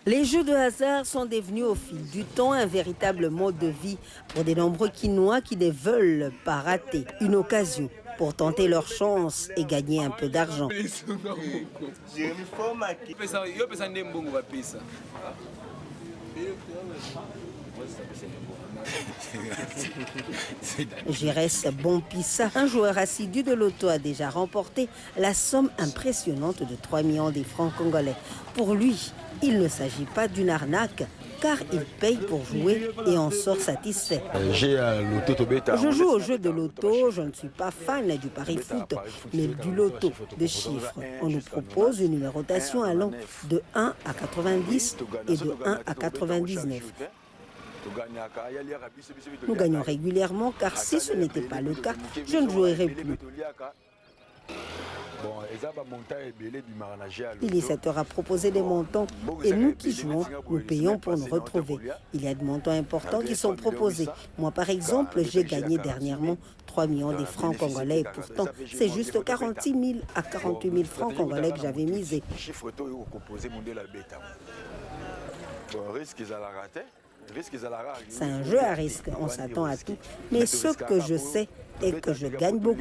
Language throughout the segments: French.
Les jeux de hasard sont devenus au fil du temps un véritable mode de vie pour de nombreux Quinois qui ne veulent pas rater une occasion pour tenter leur chance et gagner un peu d'argent. Jérès Bompissa, un joueur assidu de l'auto, a déjà remporté la somme impressionnante de 3 millions de francs congolais. Pour lui, il ne s'agit pas d'une arnaque, car il paye pour jouer et en sort satisfait. Je joue au jeu de loto, je ne suis pas fan du pari-foot, mais du loto, de chiffres. On nous propose une numérotation allant de 1 à 90 et de 1 à 99. Nous gagnons régulièrement, car si ce n'était pas le cas, je ne jouerais plus. L'initiateur a proposé des montants et nous qui jouons, nous payons pour nous retrouver. Il y a des montants importants qui sont proposés. Moi, par exemple, j'ai gagné dernièrement 3 millions de francs congolais et pourtant, c'est juste 46 000 à 48 000 francs congolais que j'avais misé. C'est un jeu à risque, on s'attend à tout. Mais ce que je sais est que je gagne beaucoup.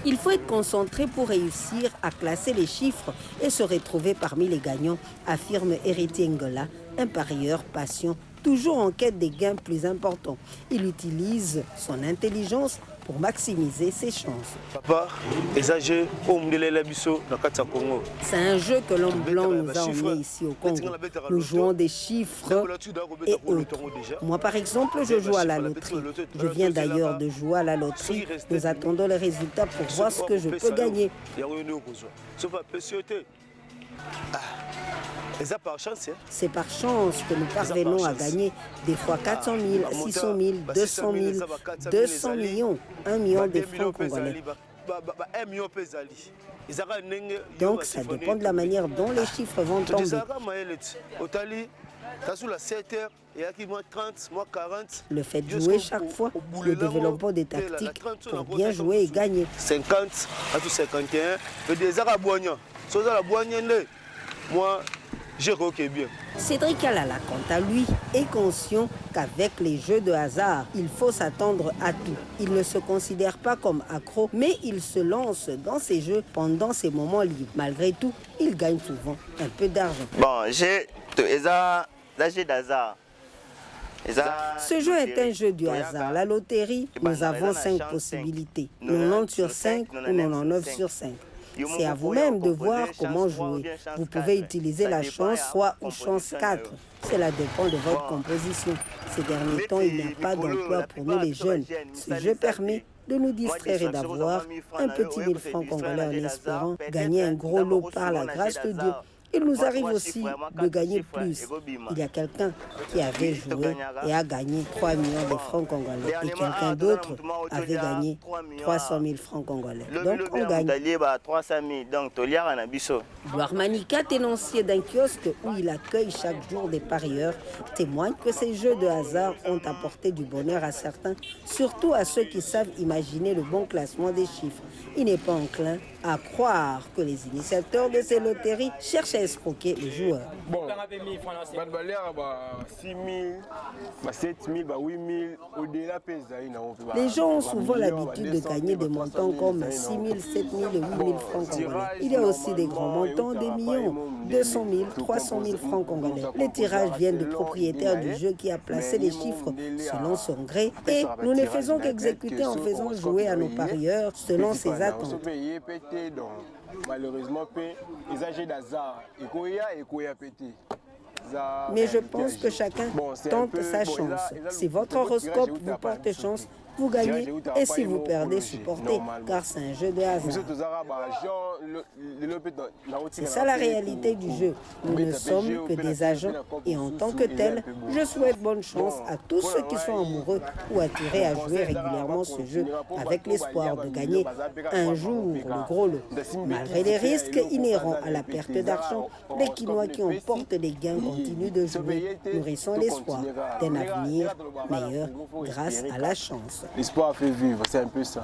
Il faut être concentré pour réussir à classer les chiffres et se retrouver parmi les gagnants, affirme Héritier Ngola, un parieur patient, toujours en quête des gains plus importants. Il utilise son intelligence pour maximiser ses chances. C'est un jeu que l'homme blanc nous a emmené ici au Congo. Nous jouons des chiffres et autres. Moi, par exemple, je joue à la loterie. Je viens d'ailleurs de jouer à la loterie. Nous attendons les résultats pour voir ce que je peux gagner. C'est par chance que nous parvenons à gagner des fois 400 000, 600 000, 200 000, 200 millions, 1 million de francs congolais. Donc ça dépend de la manière dont les chiffres vont tomber. Le fait de jouer chaque fois, le développement des tactiques pour bien jouer et gagner. 50 à 51, moi, je croquais bien. Cédric Alala, quant à lui, est conscient qu'avec les jeux de hasard, il faut s'attendre à tout. Il ne se considère pas comme accro, mais il se lance dans ces jeux pendant ses moments libres. Malgré tout, il gagne souvent un peu d'argent. Bon, j'ai jeux d'hasard. Ce jeu est un jeu du hasard. La loterie, nous avons 5 possibilités. 90 sur 5 ou 99 sur 5. C'est à vous-même de voir comment jouer. Vous pouvez utiliser la chance 3 ou chance 4. Cela dépend de votre composition. Ces derniers temps, il n'y a pas d'emploi pour nous les jeunes. Ce jeu permet de nous distraire et d'avoir un petit 1000 francs congolais en espérant gagner un gros lot par la grâce de Dieu. Il nous arrive aussi de gagner plus. Il y a quelqu'un qui avait joué et a gagné 3 millions de francs congolais. Et quelqu'un d'autre avait gagné 300 000 francs congolais. Donc on gagne. Gloire Manika, tenancier d'un kiosque où il accueille chaque jour des parieurs, témoigne que ces jeux de hasard ont apporté du bonheur à certains, surtout à ceux qui savent imaginer le bon classement des chiffres. Il n'est pas enclin à croire que les initiateurs de ces loteries cherchent à escroquer les joueurs. Bon, 6 000, 7 000, 8 000, au-delà. Les gens ont souvent l'habitude de gagner des montants comme 6 000, 7 000 et 8 000 francs congolais. Il y a aussi des grands montants, des millions, 200 000, 300 000 francs congolais. Les tirages viennent du propriétaire du jeu qui a placé les chiffres selon son gré et nous ne faisons qu'exécuter en faisant jouer à nos parieurs selon ses attentes. Malheureusement, les âgés d'hasard, mais je pense que chacun tente sa chance. Si votre horoscope vous porte chance, vous gagnez. Et si vous perdez, supportez, car c'est un jeu de hasard. C'est ça la réalité du jeu. Nous ne sommes que des agents et en tant que tels, je souhaite bonne chance à tous ceux qui sont amoureux ou attirés à jouer régulièrement ce jeu avec l'espoir de gagner un jour le gros lot. Malgré les risques inhérents à la perte d'argent, les Quinois qui emportent des gains continuent de jouer, nourrissant l'espoir d'un avenir meilleur grâce à la chance. l'espoir fait vivre, c'est un peu ça.